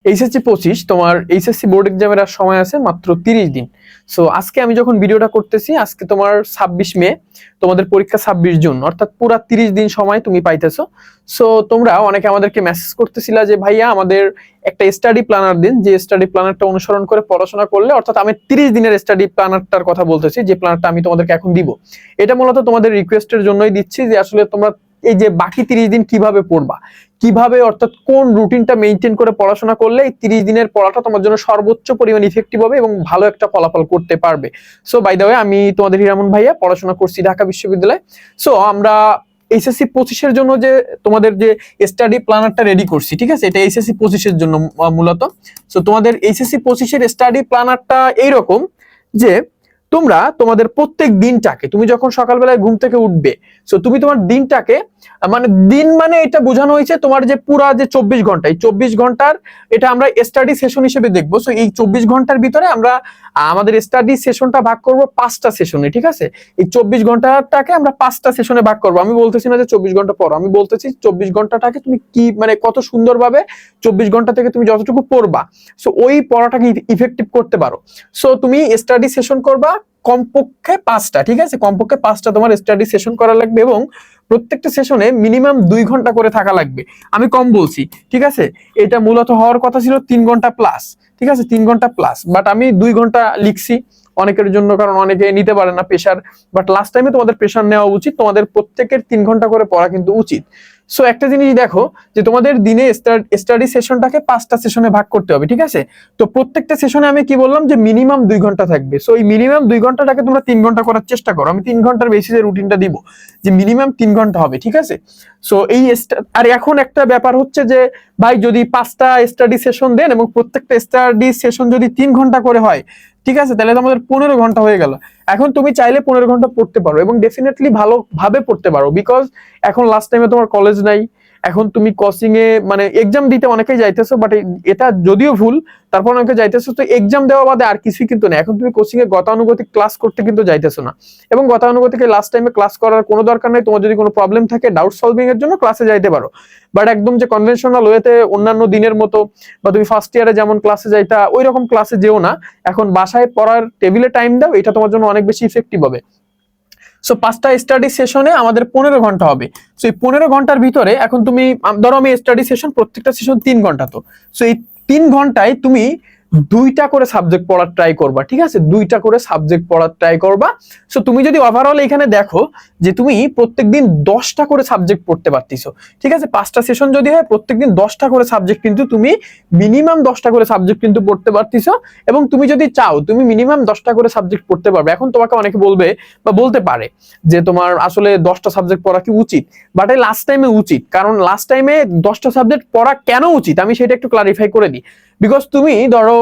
HSC 25 তোমার HSC board এক্সামের আর সময় আছে মাত্র 30 দিন। সো আজকে আমি যখন ভিডিওটা করতেছি, আজকে তোমার 26 মে, তোমাদের পরীক্ষা 26 জুন, অর্থাৎ পুরা 30 দিন সময় তুমি পাইতেছো। সো তোমরা অনেকে আমাদেরকে মেসেজ করতেছিলা যে ভাইয়া আমাদের একটা স্টাডি প্ল্যানার দিন, যে স্টাডি প্ল্যানারটা অনুসরণ করে পড়াশোনা করলে, অর্থাৎ আমি 30 দিনের স্টাডি প্ল্যানারটার কথা বলতেছি, যে প্ল্যানারটা আমি তোমাদেরকে এখন দিব। এটা মূলত তোমাদের রিকোয়েস্টের জন্যই দিচ্ছি যে আসলে তোমরা এই যে বাকি 30 দিন কিভাবে পড়বা, কিভাবে অর্থাৎ কোন রুটিনটা মেইনটেইন করে পড়াশোনা করলে এই 30 দিনের পড়াটা তোমার জন্য সর্বোচ্চ পরিমাণ ইফেক্টিভ হবে এবং ভালো একটা ফলাফল করতে পারবে। সো বাই দ্য ওয়ে, আমি তোমাদের হিরামন ভাইয়া, পড়াশোনা করছি ঢাকা বিশ্ববিদ্যালয়ে। সো আমরা এইচএসসি 25 জন্য যে তোমাদের যে স্টাডি প্ল্যানারটা রেডি করছি, ঠিক আছে, এটা এইচএসসি 25 জন্য মূলত। সো তোমাদের এইচএসসি 25 স্টাডি প্ল্যানারটা এইরকম যে তোমরা তোমাদের প্রত্যেক দিনটাকে, তুমি যখন সকালবেলায় ঘুম থেকে উঠবে, সো তুমি তোমার দিনটাকে, মানে দিন মানে এটা বোঝানো হয়েছে তোমার যে পুরা যে 24 ঘন্টা, এই 24 ঘন্টার এটা আমরা স্টাডি সেশন হিসেবে দেখবো। সো এই 24 ঘন্টার ভিতরে আমরা আমাদের স্টাডি সেশনটা ভাগ করব 5টা সেশনে, ঠিক আছে। এই 24 ঘন্টাটাকে আমরা 5টা সেশনে ভাগ করবো। আমি বলতেছি না যে 24 ঘন্টা পড়ো, আমি বলতেছি 24 ঘন্টাটাকে তুমি কি মানে কত সুন্দরভাবে 24 ঘন্টা থেকে তুমি যতটুকু পড়বা, সো ওই পড়াটাকে ইফেক্টিভ করতে পারো। সো তুমি স্টাডি সেশন করবা কমপক্ষে 5টা, ঠিক আছে, কমপক্ষে 5টা তোমার স্টাডি সেশন করা লাগবে এবং প্রত্যেকটা সেশনে মিনিমাম 2 ঘন্টা করে থাকা লাগবে। আমি কম বলছি, ঠিক আছে। এটা মূলত হওয়ার কথা ছিল 3 ঘন্টা প্লাস, ঠিক আছে, 3 ঘন্টা প্লাস, বাট আমি 2 ঘন্টা লিখছি অনেকের জন্য, কারণ অনেকে নিতে পারে না প্রেশার। বাট লাস্ট টাইমে তোমাদের প্রেশার নেওয়া উচিত, তোমাদের প্রত্যেকের 3 ঘন্টা করে পড়া কিন্তু উচিত। সো একটা জিনিস দেখো যে তোমাদের দিনে স্টাডি সেশনটাকে 5টা সেশনে ভাগ করতে হবে, ঠিক আছে। তো প্রত্যেকটা সেশনে আমি কি বললাম যে মিনিমাম 2 ঘন্টা থাকবে। সো এই মিনিমাম 2 ঘন্টাটাকে তোমরা 3 ঘন্টা করার চেষ্টা করো। আমি 3 ঘন্টার বেসিসে রুটিনটা দিব যে মিনিমাম 3 ঘন্টা হবে, ঠিক আছে। সো এই আর এখন একটা ব্যাপার হচ্ছে যে ভাই যদি 5টা স্টাডি সেশন দেন এবং প্রত্যেকটা স্টাডি সেশন যদি 3 ঘন্টা করে হয়, ঠিক আছে, তাহলে তো আমাদের 15 ঘন্টা হয়ে গেল। এখন তুমি চাইলে 15 ঘন্টা পড়তে পারো এবং ডেফিনেটলি ভালোভাবে পড়তে পারো, বিকজ এখন লাস্ট টাইমে তোমার কলেজ নাই। এখন তুমি কোচিং এ মানে এক্সাম দিতে অনেকেই যাইতেছো, বাট এটা যদিও ভুল, তারপর অনেকে যাইতেছো, তো এক্সাম দেওয়া বাদে আর কিছুই কিন্তু নেই। এখন তুমি কোচিং এ গতানুগতিক ক্লাস করতে কিন্তু যাইতেছো না, এবং গতানুগতিক লাস্ট টাইমে ক্লাস করার কোনো দরকার নেই। তোমার যদি কোনো প্রবলেম থাকে ডাউট সলভিং এর জন্য ক্লাসে যাইতে পারো, বাট একদম যে কনভেনশনাল ওয়েতে অন্যান্য দিনের মতো বা তুমি ফার্স্ট ইয়ারে যেমন ক্লাসে যাইতা ওই রকম ক্লাসে যেও না। এখন বাসায় পড়ার টেবিলে টাইম দাও, এটা তোমার জন্য অনেক বেশি ইফেক্টিভ হবে। সো 5টা স্টাডি সেশনে আমাদের 15 ঘন্টা হবে। সো এই 15 ঘন্টার ভিতরে এখন তুমি ধরো আমি স্টাডি সেশন, প্রত্যেকটা সেশন 3 ঘন্টা, তো সো এই 3 ঘন্টায় তুমি 2টা করে সাবজেক্ট পড়ার ট্রাই করবা, ঠিক আছে, 2টা করে সাবজেক্ট পড়ার ট্রাই করবা। সো তুমি যদি ওভারঅল এখানে দেখো যে তুমি প্রত্যেকদিন 10টা করে সাবজেক্ট পড়তে পারতিছো, ঠিক আছে। 5টা সেশন যদি হয় প্রত্যেকদিন 10টা করে সাবজেক্ট, কিন্তু তুমি মিনিমাম 10টা করে সাবজেক্ট কিন্তু পড়তে পারতিছো, এবং তুমি যদি চাও তুমি মিনিমাম 10টা করে সাবজেক্ট পড়তে পারবে। এখন তোমাকে অনেকে বলবে বা বলতে পারে যে তোমার আসলে 10টা সাবজেক্ট পড়া কি উচিত, বাট এই লাস্ট টাইমে উচিত। কারণ লাস্ট টাইমে 10টা সাবজেক্ট পড়া কেন উচিত আমি সেটা একটু ক্লারিফাই করে দিই। বিকজ তুমি ধরো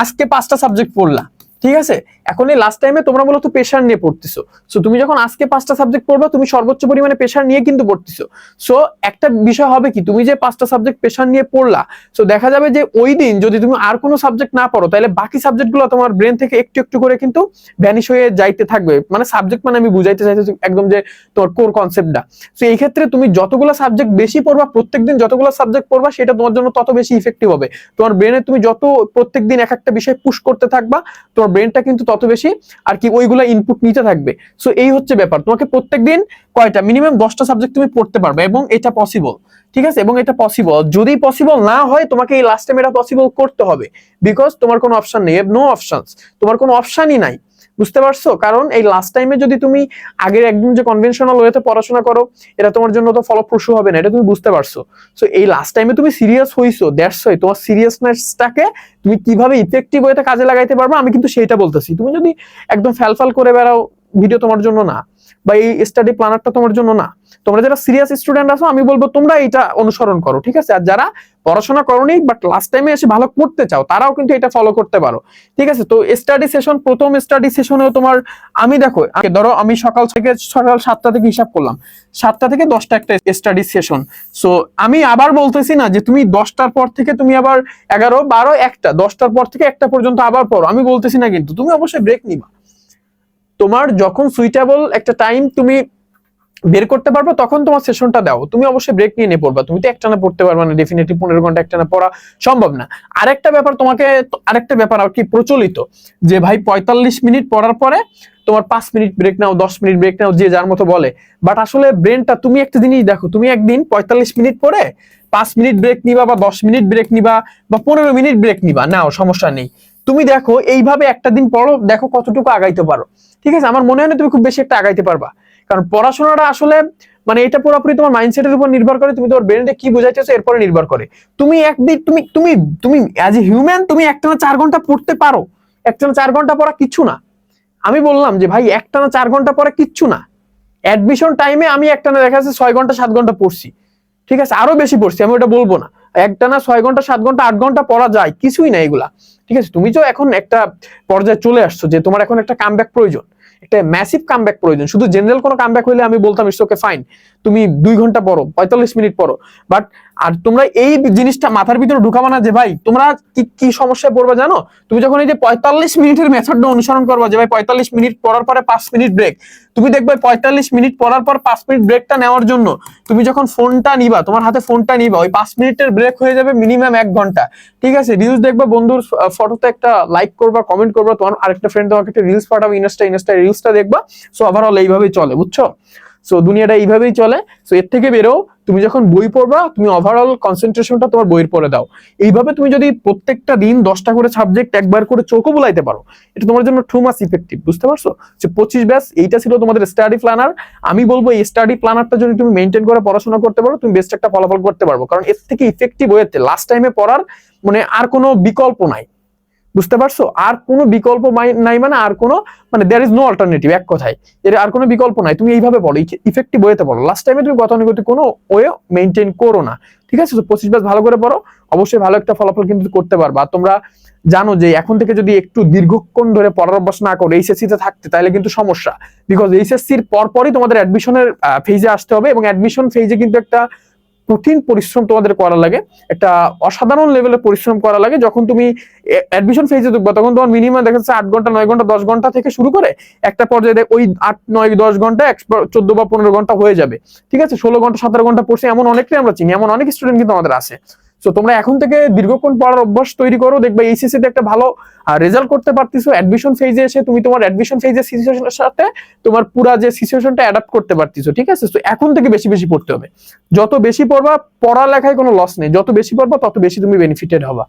আজকে 5টা সাবজেক্ট পড়লা, ঠিক আছে, এখন এই লাস্ট টাইমে তোমরা মূলত প্রেশার নিয়ে পড়তেছো। সো তুমি যখন আজকে 5টা সাবজেক্ট পড়বা, তুমি সর্বোচ্চ পরিমাণে প্রেশার নিয়ে কিন্তু পড়তেছো। সো একটা বিষয় হবে কি, তুমি যে 5টা সাবজেক্ট প্রেশার নিয়ে পড়লা, সো দেখা যাবে যে ওই দিন যদি তুমি আর কোনো সাবজেক্ট না পড়ো, তাহলে বাকি সাবজেক্টগুলো তোমার ব্রেন থেকে একটু একটু করে কিন্তু ভ্যানিশ হয়ে যাইতে থাকবে। মানে সাবজেক্ট মানে আমি বুঝাইতে চাইতেছি একদম যে তোমার কোর কনসেপ্টটা। সো এই ক্ষেত্রে তুমি যতগুলো সাবজেক্ট বেশি পড়বা, প্রত্যেকদিন যতগুলো সাবজেক্ট পড়বা, সেটা তোমার জন্য তত বেশি ইফেক্টিভ হবে। তোমার ব্রেনে তুমি যত প্রত্যেকদিন এক একটা বিষয় পুশ করতে থাকবা, তোমার ব্রেনটা কিন্তু তত বেশি আর কি ওইগুলা ইনপুট নিতে থাকবে। সো এই হচ্ছে ব্যাপার, তোমাকে প্রত্যেকদিন কয়টা মিনিমাম 10টা সাবজেক্ট তুমি পড়তে পারবে, এবং এটা পসিবল, ঠিক আছে। এবং এটা পসিবল, যদি পসিবল না হয় তোমাকে এই লাস্ট টাইম এটা পসিবল করতে হবে, বিকজ তোমার কোনো অপশন নেই, নো অপশনস, তোমার কোনো অপশনই নাই, বুঝতে পারছো। কারণ এই লাস্ট টাইমে যদি তুমি আগের একদম যে কনভেনশনাল ওয়েতে পড়াশোনা করো, এটা তোমার জন্য তো ফলপ্রসূ হবে না, এটা তুমি বুঝতে পারছো। সো এই লাস্ট টাইমে তুমি সিরিয়াস হইছো, দ্যাটস ওয়াই তোমার সিরিয়াসনেসটাকে তুমি কিভাবে ইফেক্টিভ ওয়েতে কাজে লাগাইতে পারবে আমি কিন্তু সেইটা বলতেছি। তুমি যদি একদম ফ্যালফাল করে বেড়াও, ভিডিও তোমার জন্য না, বা এই স্টাডি প্ল্যানারটা তোমার জন্য না। তোমরা যারা সিরিয়াস স্টুডেন্ট আছো আমি বলবো তোমরা এটা অনুসরণ করো, ঠিক আছে। আর যারা পড়াশোনা করোনি বাট লাস্ট টাইমে এসে ভালো করতে চাও, তারাও কিন্তু এটা ফলো করতে পারো, ঠিক আছে। তো স্টাডি সেশন, প্রথম স্টাডি সেশনেও তোমার আমি দেখো ধরো আমি সকাল 7টা থেকে হিসাব করলাম, 7টা থেকে 10টা একটা স্টাডি সেশন। সো আমি আবার বলতেছি না যে তুমি 10টার পর থেকে তুমি আবার 11, 12, 1টা, 10টার পর থেকে 1টা পর্যন্ত আবার পড়ো, আমি বলতেছি না, কিন্তু তুমি অবশ্যই ব্রেক নিবা। তোমার যখন সুইটেবল একটা টাইম তুমি বের করতে পারবে তখন তোমার সেশনটা দাও। তুমি অবশ্যই ব্রেক নিয়ে পড়বা, তুমি তো একটানা পড়তে পারবে না, ডেফিনেটলি 15 ঘন্টা একটানা পড়া সম্ভব না। আরেকটা ব্যাপার আর কি প্রচলিত, যে ভাই 45 মিনিট পড়ার পরে তোমার 5 মিনিট ব্রেক নাও, 10 মিনিট ব্রেক নাও, যে যার মতো বলে। বাট আসলে ব্রেনটা, তুমি একটা জিনিস দেখো, তুমি একদিন 45 মিনিট পরে 5 মিনিট ব্রেক নিবা বা 10 মিনিট ব্রেক নিবা বা 15 মিনিট ব্রেক নিবা, নাও, সমস্যা নেই। তুমি দেখো এইভাবে একটা দিন পড়ো, দেখো কতটুকু আগাইতে পারো। ঠিক আছে, আমার মনে হয় না তুমি খুব বেশি একটা আগাইতে পারবা, কারণ পড়াশোনাটা আসলে মানে এটা পুরোপুরি তোমার মাইন্ডসেটের উপর নির্ভর করে, তুমি তোমার ব্রেনটা কি বুঝাইতেছো এরপরে নির্ভর করে। তুমি একদিন তুমি তুমি তুমি অ্যাজ এ হিউম্যান তুমি একটানা 4 ঘন্টা পড়তে পারো, একটানা 4 ঘন্টা পড়া কিচ্ছু না। আমি বললাম যে ভাই একটানা 4 ঘন্টা পড়া কিচ্ছু না। অ্যাডমিশন টাইমে আমি একটানা দেখা যাচ্ছে 6 ঘন্টা 7 ঘন্টা পড়ছি, ঠিক আছে, আরো বেশি পড়ছি, আমি ওটা বলবো না। একটানা 6 ঘন্টা 7 ঘন্টা 8 ঘন্টা পড়া যায়, কিছুই না এগুলা। ঠিক আছে, তুমি তো এখন একটা পর্যায়ে চলে আসছো যে তোমার এখন একটা কামব্যাক প্রয়োজন, একটা ম্যাসিভ কামব্যাক প্রয়োজন। শুধু জেনারেল কোনো কামব্যাক হইলে আমি বলতাম ইটস ওকে ফাইন, তুমি 2 ঘন্টা পড়ো, 45 মিনিট পড়ো। বাট আর তোমরা এই জিনিসটা মাথার ভিতরে ঢুকাবা না যে ভাই তোমরা কি কি সমস্যায় পড়বে জানো, তুমি যখন এই যে 45 মিনিটের মেথডটা অনুসরণ করবা, যে ভাই 45 মিনিট পড়ার পরে 5 মিনিট ব্রেক, তুমি দেখবে 45 মিনিট পড়ার পর 5 মিনিট ব্রেকটা নেওয়ার জন্য তুমি যখন ফোনটা নিবা, তোমার হাতে ফোনটা নিবা, ওই 5 মিনিটের ব্রেক হয়ে যাবে মিনিমাম 1 ঘন্টা। ঠিক আছে, রিলস দেখবা, বন্ধুর ফটোতে একটা লাইক করবা, কমেন্ট করবা, তোমার আরেকটা ফ্রেন্ড তোমাকে একটা রিলস পাঠাবে, ইনস্টা রিলসটা দেখবা। সো ওভারঅল এইভাবেই চলে, বুঝছো? সো দুনিয়াটা এইভাবেই চলে। সো এর থেকে বেরো, তুমি যখন বই পড়বা তুমি ওভারঅল কনসেন্ট্রেশনটা তোমার বইয়ের পরে দাও। এইভাবে তুমি যদি প্রত্যেকটা দিন 10টা করে সাবজেক্ট একবার করে চোখও বুলাইতে পারো, এটা তোমার জন্য টু মাস ইফেক্টিভ, বুঝতে পারছো? যে 25 ব্যাচ এইটা ছিল তোমাদের স্টাডি প্ল্যানার। আমি বলবো এই স্টাডি প্ল্যানারটা যদি তুমি মেনটেন করে পড়াশোনা করতে পারো, তুমি বেস্ট একটা ফলাফল করতে পারবো, কারণ এর থেকে ইফেক্টিভ ওয়েতে লাস্ট টাইমে পড়ার মানে আর কোনো বিকল্প নাই, বুঝতে পারছো? আর কোনো বিকল্প নাই, মানে আর কোনো মানে দেয়ার ইজ নো অল্টারনেটিভ, এক কথায় এর আর কোনো বিকল্প নাই। তুমি এইভাবে পড়ো, ইফেক্টিভ ওয়েতে পড়ো, লাস্ট টাইমে তুমি গতানুগতিক কোনো ওয়ে মেনটেন করো না। ঠিক আছে, তো 25 ব্যাচ ভালো করে পড়ো, অবশ্যই ভালো একটা ফলাফল কিন্তু করতে পারবা। তোমরা জানো যে এখন থেকে যদি একটু দীর্ঘক্ষণ ধরে পড়ার অভ্যাস না করো এইচএসসি তে থাকতে, তাহলে কিন্তু সমস্যা। বিকজ এইচএসসির পরপরই তোমাদের অ্যাডমিশনের ফেজে আসতে হবে, এবং অ্যাডমিশন ফেজে কিন্তু একটা কঠিন পরিশ্রম তোমাদের করা লাগে, একটা অসাধারণ লেভেলের পরিশ্রম করা লাগে। যখন তুমি অ্যাডমিশন ফেজে ঢুকবা তখন তোমার মিনিমাম দেখা যাচ্ছে 8 ঘন্টা 9 ঘন্টা 10 ঘন্টা থেকে শুরু করে একটা পর্যায়ে ওই 8 9 10 ঘন্টা 14 বা 15 ঘন্টা হয়ে যাবে। ঠিক আছে, 16 ঘন্টা 17 ঘন্টা পড়ছে এমন অনেকটাই আমরা চিনি, এমন অনেক স্টুডেন্ট কিন্তু আমাদের আছে। তো তোমরা এখন থেকে দীর্ঘক্ষণ পড়ার অভ্যাস তৈরি করো, দেখবে এইচএসসি তে একটা ভালো রেজাল্ট করতে পারতেছো। অ্যাডমিশন ফেজে এসে তুমি তোমার অ্যাডমিশন ফেজের সিচুয়েশনের সাথে তোমার পুরা যে সিচুয়েশনটা অ্যাডাপ্ট করতে পারতেছো। ঠিক আছে, তো এখন থেকে বেশি বেশি পড়তে হবে। যত বেশি পড়বা, পড়ালেখায় কোনো লস নেই, যত বেশি পড়বা তত বেশি তুমি বেনিফিটেড হবা।